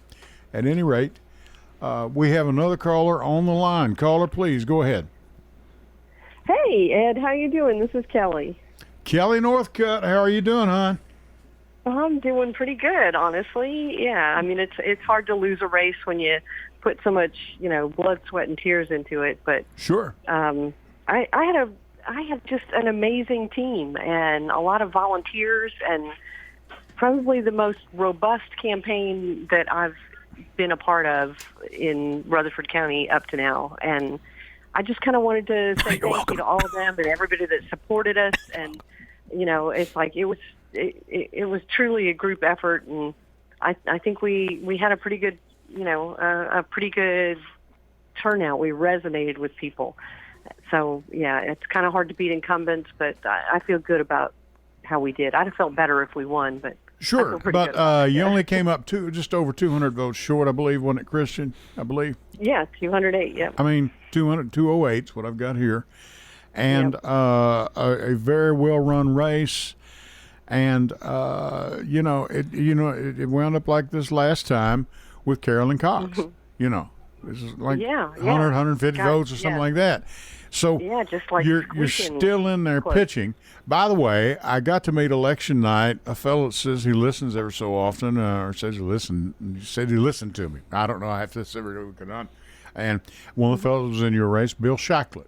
at any rate, we have another caller on the line. Caller, please, go ahead. Hey, Ed, how you doing? This is Kelly. Kelly Northcutt, how are you doing, hon? I'm doing pretty good, honestly. Yeah, I mean, it's hard to lose a race when you put so much, blood, sweat, and tears into it. But sure, I had just an amazing team and a lot of volunteers, and probably the most robust campaign that I've been a part of in Rutherford County up to now. And I just kind of wanted to say thank you to all of them and everybody that supported us. And it's like it was truly a group effort, and I think we had a pretty good turnout. We resonated with people. So yeah, it's kind of hard to beat incumbents, but I feel good about how we did. I'd have felt better if we won, but sure. But you only came up just over 200 votes short, I believe, wasn't it, Christian? I believe. Yeah, 208. Yep. I mean, 208 is what I've got here, and yep. A very well run race, and it wound up like this last time with Carolyn Cox. Mm-hmm. This is like 100, 150 votes or something like that. So yeah, just like you're still in there pitching. By the way, I got to meet election night a fellow that says he listens every so often, or says he listened. He said he listened to me. I don't know. I have to every week on. And one of the fellows was in your race, Bill Shacklett,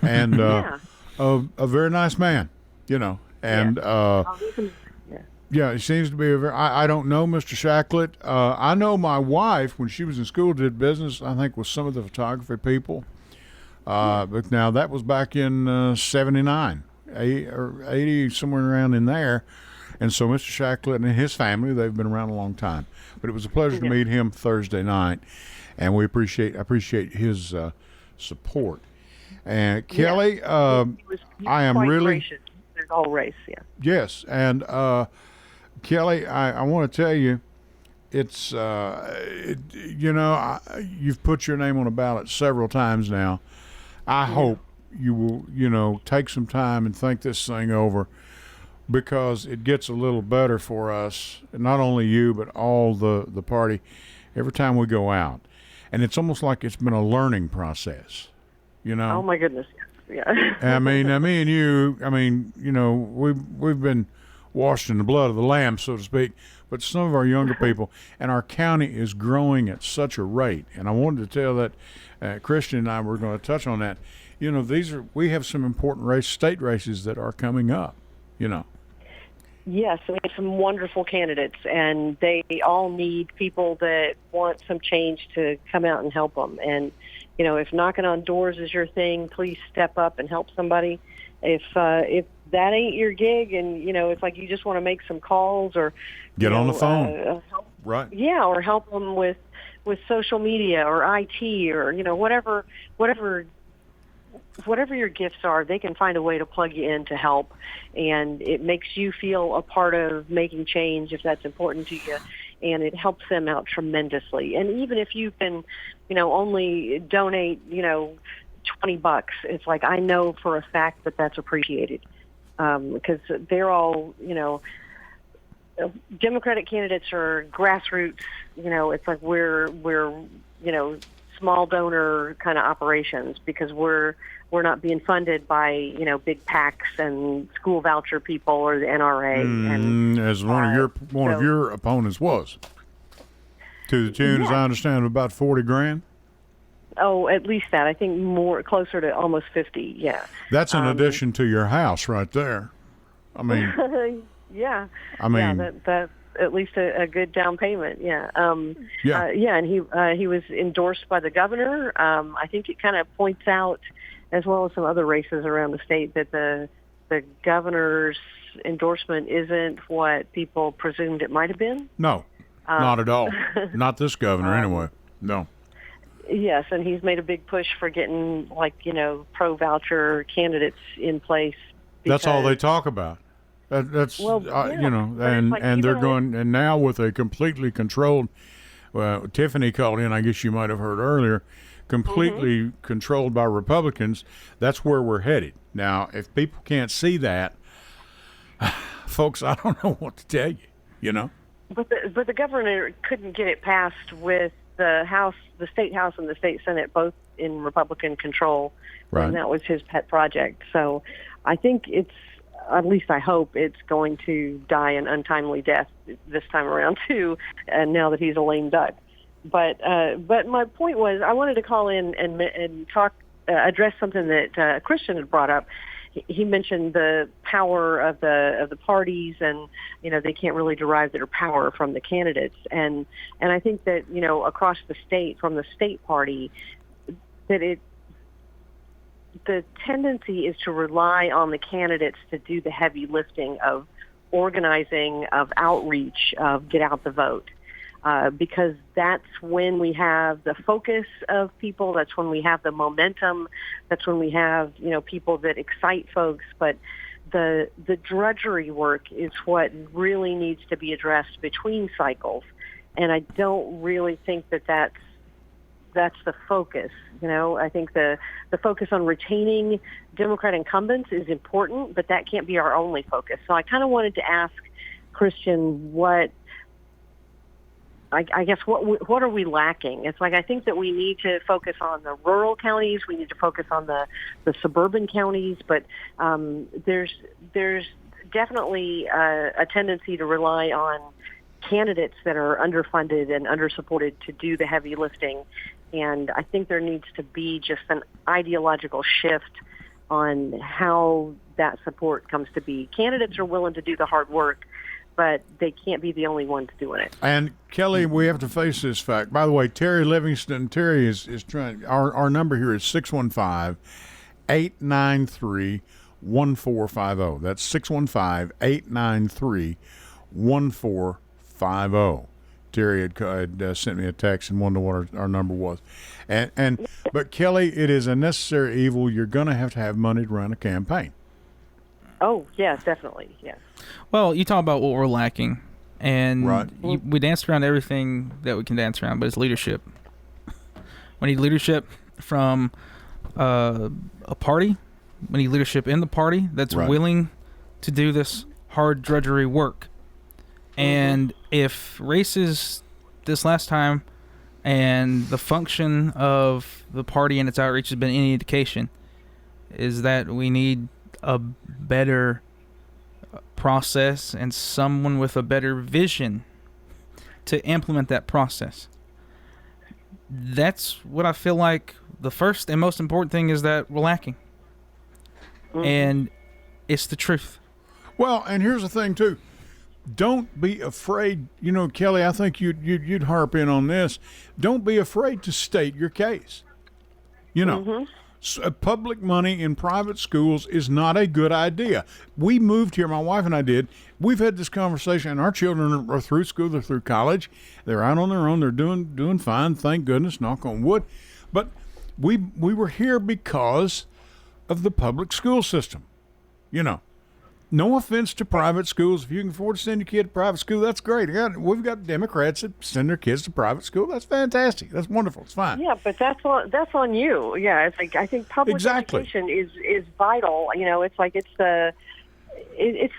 and a very nice man, you know. And yeah, he seems to be a very. I don't know Mr. Shacklet. I know my wife when she was in school did business, I think, with some of the photography people. But now that was back in 79, 80, somewhere around in there. And so Mr. Shacklet and his family, they've been around a long time. But it was a pleasure to meet him Thursday night, and I appreciate his support. And Kelly, he was I am quite really gracious. There's all race, yes, and Kelly, I want to tell you, it's you've put your name on a ballot several times now. I hope you will, take some time and think this thing over, because it gets a little better for us, not only you, but all the party, every time we go out. And it's almost like it's been a learning process, Oh, my goodness, yeah. I mean, me and you, we've been washed in the blood of the Lamb, so to speak, but some of our younger people, and our county is growing at such a rate. And I wanted to tell that Christian and I were going to touch on that. We have some important state races that are coming up, Yes, we have some wonderful candidates, and they all need people that want some change to come out and help them. And, if knocking on doors is your thing, please step up and help somebody. If that ain't your gig, and, it's like you just want to make some calls or get on the phone, right? Yeah, or help them with social media or IT or, whatever your gifts are, they can find a way to plug you in to help, and it makes you feel a part of making change if that's important to you, and it helps them out tremendously. And even if you can, only donate, $20, it's like I know for a fact that that's appreciated, because they're all, Democratic candidates are grassroots. It's like we're small donor kind of operations, because we're not being funded by big PACs and school voucher people or the NRA. And as one of your opponents was, to the tune, as I understand, of about $40,000. Oh, at least that. I think more closer to almost 50. Yeah. That's in addition to your house right there. I mean. Yeah. I mean, that's at least a good down payment. Yeah. And he was endorsed by the governor. I think it kind of points out, as well as some other races around the state, that the governor's endorsement isn't what people presumed it might have been. No, not at all. Not this governor, anyway. No. Yes, and he's made a big push for getting, pro-voucher candidates in place. That's all they talk about. And they're going, and now with a completely controlled, Tiffany called in, I guess you might have heard earlier, completely controlled by Republicans. That's where we're headed. Now, if people can't see that, folks, I don't know what to tell you, But the governor couldn't get it passed with the House, the State House and the State Senate, both in Republican control. Right. And that was his pet project. So I think at least I hope it's going to die an untimely death this time around too, and now that he's a lame duck. But my point was, I wanted to call in and talk, address something that Christian had brought up. He mentioned the power of the parties, and they can't really derive their power from the candidates. And I think that across the state, from the state party, that the tendency is to rely on the candidates to do the heavy lifting of organizing, of outreach, of get out the vote. Because that's when we have the focus of people, that's when we have the momentum, that's when we have, people that excite folks. But the drudgery work is what really needs to be addressed between cycles. And I don't really think that that's the focus. I think the focus on retaining Democrat incumbents is important, but that can't be our only focus. So I kind of wanted to ask Christian what are we lacking? It's like I think that we need to focus on the rural counties. We need to focus on the suburban counties. But there's definitely a tendency to rely on candidates that are underfunded and undersupported to do the heavy lifting. And I think there needs to be just an ideological shift on how that support comes to be. Candidates are willing to do the hard work, but they can't be the only ones doing it. And Kelly, we have to face this fact. By the way, Terry Livingston, Terry is trying. Our number here is 615-893-1450. That's 615-893-1450. Terry had sent me a text and wondered what our number was. But Kelly, it is a necessary evil. You're going to have money to run a campaign. Oh, yes, definitely, yes. Well, you talk about what we're lacking, and right. We dance around everything that we can dance around, but it's leadership. We need leadership from a party. We need leadership in the party that's willing to do this hard drudgery work. And if races this last time and the function of the party and its outreach has been any indication, is that we need a better process and someone with a better vision to implement that process. That's what I feel like the first and most important thing is that we're lacking. And it's the truth. Well, and here's the thing, too. Don't be afraid. You know, Kelly, I think you'd harp in on this. Don't be afraid to state your case. You know, public money in private schools is not a good idea. We moved here, my wife and I did. We've had this conversation, and our children are through school. They're through college. They're out on their own. They're doing fine, thank goodness, knock on wood. But we were here because of the public school system. You know. No offense to private schools. If you can afford to send your kid to private school, that's great. We've got Democrats that send their kids to private school. That's fantastic. That's wonderful. It's fine. Yeah, but that's on you. Yeah, it's like I think public education is vital. You know, it's like it's the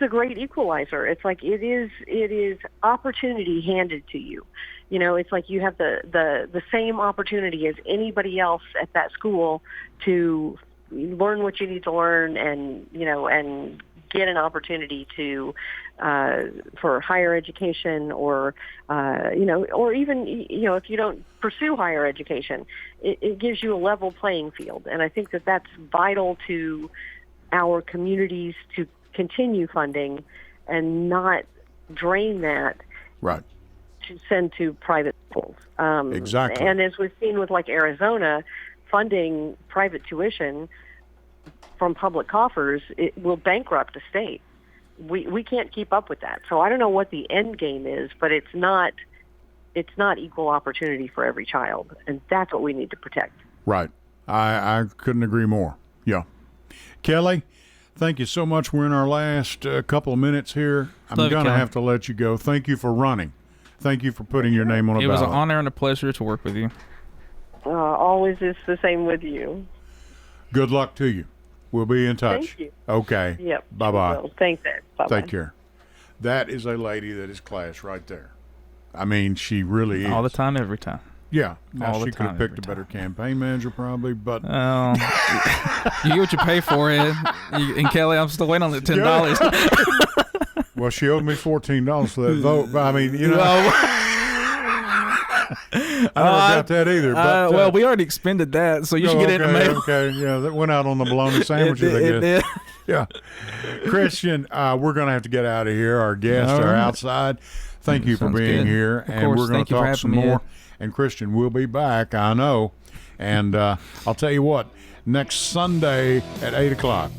great equalizer. It's like it is opportunity handed to you. You know, it's like you have the same opportunity as anybody else at that school to learn what you need to learn, and get an opportunity to for higher education, or or even if you don't pursue higher education, it gives you a level playing field. And I think that that's vital to our communities to continue funding and not drain that to send to private schools. Exactly. And as we've seen with like Arizona, funding private tuition from public coffers, it will bankrupt the state. We can't keep up with that. So I don't know what the end game is, but it's not equal opportunity for every child, and that's what we need to protect. Right. I couldn't agree more. Yeah. Kelly, thank you so much. We're in our last couple of minutes here. I'm going to have to let you go. Thank you for running. Thank you for putting your name on a ballot. It was an honor and a pleasure to work with you. Always is the same with you. Good luck to you. We'll be in touch. Thank you. Okay. Yep. Bye-bye. Well, thanks, Ed. Bye-bye. Take care. That is a lady that is class right there. I mean, she really is. All the time, every time. Yeah. Now, All the she could have time, picked a better campaign manager probably, but... you get what you pay for it. And Kelly, I'm still waiting on the $10. Well, she owed me $14 for that vote. But I mean, I never got that either. But, well, we already expended that, so you should get it in the mail. Okay, yeah, that went out on the bologna sandwiches, I guess. It did. Yeah. Christian, we're going to have to get out of here. Our guests are outside. Thank you for being here. And we're going to talk some more. And Christian, we'll be back, I know. And I'll tell you what, next Sunday at 8 o'clock.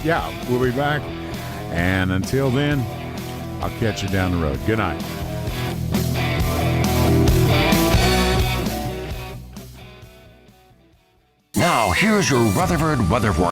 Yeah, we'll be back. And until then, I'll catch you down the road. Good night. Now, here's your Rutherford weather forecast.